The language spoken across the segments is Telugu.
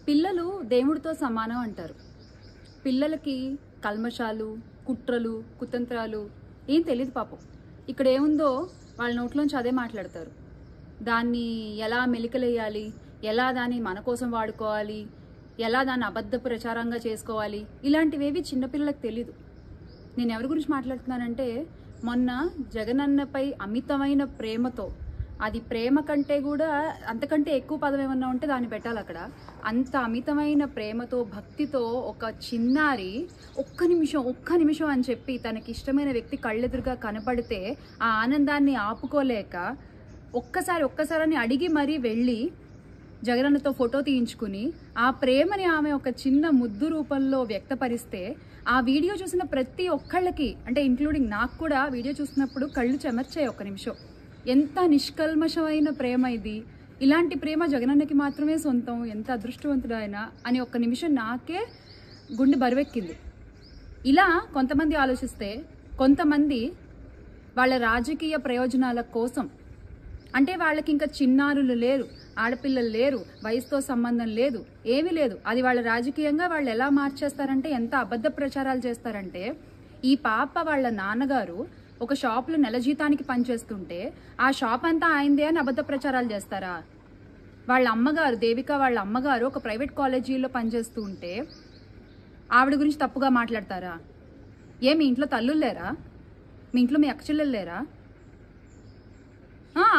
పిల్లలు దేవుడితో సమానం అంటారు. పిల్లలకి కల్మషాలు, కుట్రలు, కుతంత్రాలు ఏం తెలియదు పాపం. ఇక్కడ ఏముందో వాళ్ళ నోట్లోంచి అదే మాట్లాడతారు. దాన్ని ఎలా మెలికలేయాలి, ఎలా దాన్ని మన కోసం వాడుకోవాలి, ఎలా దాన్ని అబద్ధ ప్రచారంగా చేసుకోవాలి, ఇలాంటివేవి చిన్నపిల్లలకు తెలీదు. నేను ఎవరి గురించి మాట్లాడుతున్నానంటే, మొన్న జగనన్నపై అమితమైన ప్రేమతో, అది ప్రేమ కంటే కూడా అంతకంటే ఎక్కువ పదం ఏమన్నా ఉంటే దాన్ని పెట్టాలి అక్కడ. అంత అమితమైన ప్రేమతో, భక్తితో ఒక చిన్నారి ఒక్క నిమిషం అని చెప్పి తనకి ఇష్టమైన వ్యక్తి కళ్ళెదురుగా కనపడితే ఆ ఆనందాన్ని ఆపుకోలేక ఒక్కసారి అడిగి మరీ వెళ్ళి జగనన్నతో ఫోటో తీయించుకుని ఆ ప్రేమని ఆమె ఒక చిన్న ముద్దు రూపంలో వ్యక్తపరిస్తే ఆ వీడియో చూసిన ప్రతి ఒక్కళ్ళకి, అంటే ఇంక్లూడింగ్ నాకు కూడా వీడియో చూసినప్పుడు కళ్ళు చెమర్చాయి. ఒక్క నిమిషం. ఎంత నిష్కల్మషమైన ప్రేమ ఇది! ఇలాంటి ప్రేమ జగనన్నకి మాత్రమే సొంతం. ఎంత అదృష్టవంతుడు ఆయన అని ఒక్క నిమిషం నాకే గుండె బరువెక్కింది. ఇలా కొంతమంది ఆలోచిస్తే, కొంతమంది వాళ్ళ రాజకీయ ప్రయోజనాల కోసం, అంటే వాళ్ళకి ఇంకా చిన్నారులు లేరు, ఆడపిల్లలు లేరు, వయసుతో సంబంధం లేదు, ఏమీ లేదు, అది వాళ్ళ రాజకీయంగా వాళ్ళు ఎలా మార్చేస్తారంటే, ఎంత అబద్ధ ప్రచారాలు చేస్తారంటే, ఈ పాప వాళ్ళ నాన్నగారు ఒక షాప్లో నెల జీతానికి పనిచేస్తుంటే ఆ షాప్ అంతా ఆయనదే అని అబద్ధ ప్రచారాలు చేస్తారా? వాళ్ళ అమ్మగారు, దేవిక వాళ్ళ అమ్మగారు ఒక ప్రైవేట్ కాలేజీలో పనిచేస్తూ ఉంటే ఆవిడ గురించి తప్పుగా మాట్లాడతారా? మీ ఇంట్లో తల్లులు లేరా? మీ ఇంట్లో మీ అక్కచెల్లెలు లేరా?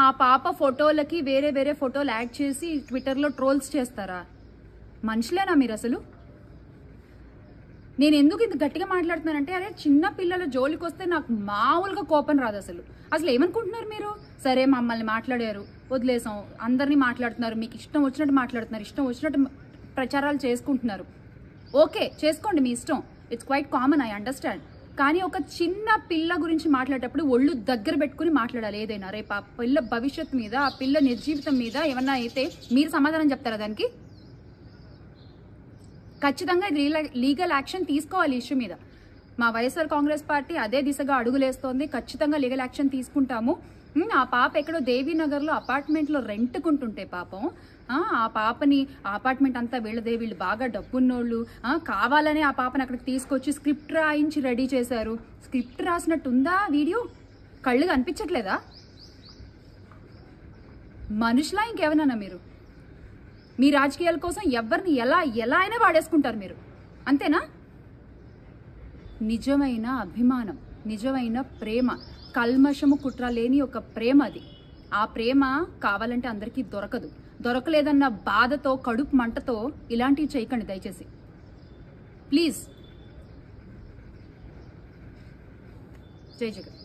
ఆ పాప ఫోటోలకి వేరే ఫోటోలు యాడ్ చేసి ట్విట్టర్లో ట్రోల్స్ చేస్తారా? మనుషులేనా మీరు అసలు? నేను ఎందుకు ఇంత గట్టిగా మాట్లాడుతున్నానంటే, అరే చిన్న పిల్లల జోలికి వస్తే నాకు మామూలుగా కోపం రాదు అసలు ఏమనుకుంటున్నారు మీరు? సరే మమ్మల్ని మాట్లాడారు, వదిలేసాం, అందరినీ మాట్లాడుతున్నారు, మీకు ఇష్టం వచ్చినట్టు మాట్లాడుతున్నారు, ఇష్టం వచ్చినట్టు ప్రచారాలు చేసుకుంటున్నారు. ఓకే, చేసుకోండి, మీ ఇష్టం, it's quite common, I understand. కానీ ఒక చిన్న పిల్ల గురించి మాట్లాడేటప్పుడు ఒళ్ళు దగ్గర పెట్టుకుని మాట్లాడాలి. ఏదైనా రేపు ఆ పిల్ల భవిష్యత్తు మీద, ఆ పిల్ల నిర్జీవితం మీద ఏమన్నా అయితే మీరు సమాధానం చెప్తారా దానికి? ఖచ్చితంగా ఇది లీగల్ యాక్షన్ తీసుకోవాలి ఇష్యూ మీద. మా వైఎస్ఆర్ కాంగ్రెస్ పార్టీ అదే దిశగా అడుగులేస్తోంది. ఖచ్చితంగా లీగల్ యాక్షన్ తీసుకుంటాము. ఆ పాప ఎక్కడో దేవీనగర్లో అపార్ట్మెంట్లో రెంట్కుంటుంటే పాపం, ఆ పాపని అపార్ట్మెంట్ అంతా వీళ్ళదే, వీళ్ళు బాగా డబ్బున్నోళ్ళు, కావాలనే ఆ పాపని అక్కడికి తీసుకొచ్చి స్క్రిప్ట్ రాయించి రెడీ చేశారు. స్క్రిప్ట్ రాసినట్టుందా వీడియో? కళ్ళు కనిపించట్లేదా? మనుషులా ఇంకేమన్నా మీరు? మీ రాజకీయాల కోసం ఎవరిని ఎలా అయినా వాడేసుకుంటారు మీరు, అంతేనా? నిజమైన అభిమానం, నిజమైన ప్రేమ, కల్మషము కుట్ర లేని ఒక ప్రేమ అది. ఆ ప్రేమ కావాలంటే అందరికీ దొరకలేదన్న బాధతో, కడుపు మంటతో ఇలాంటివి చేయకండి దయచేసి, ప్లీజ్. జై జగన్.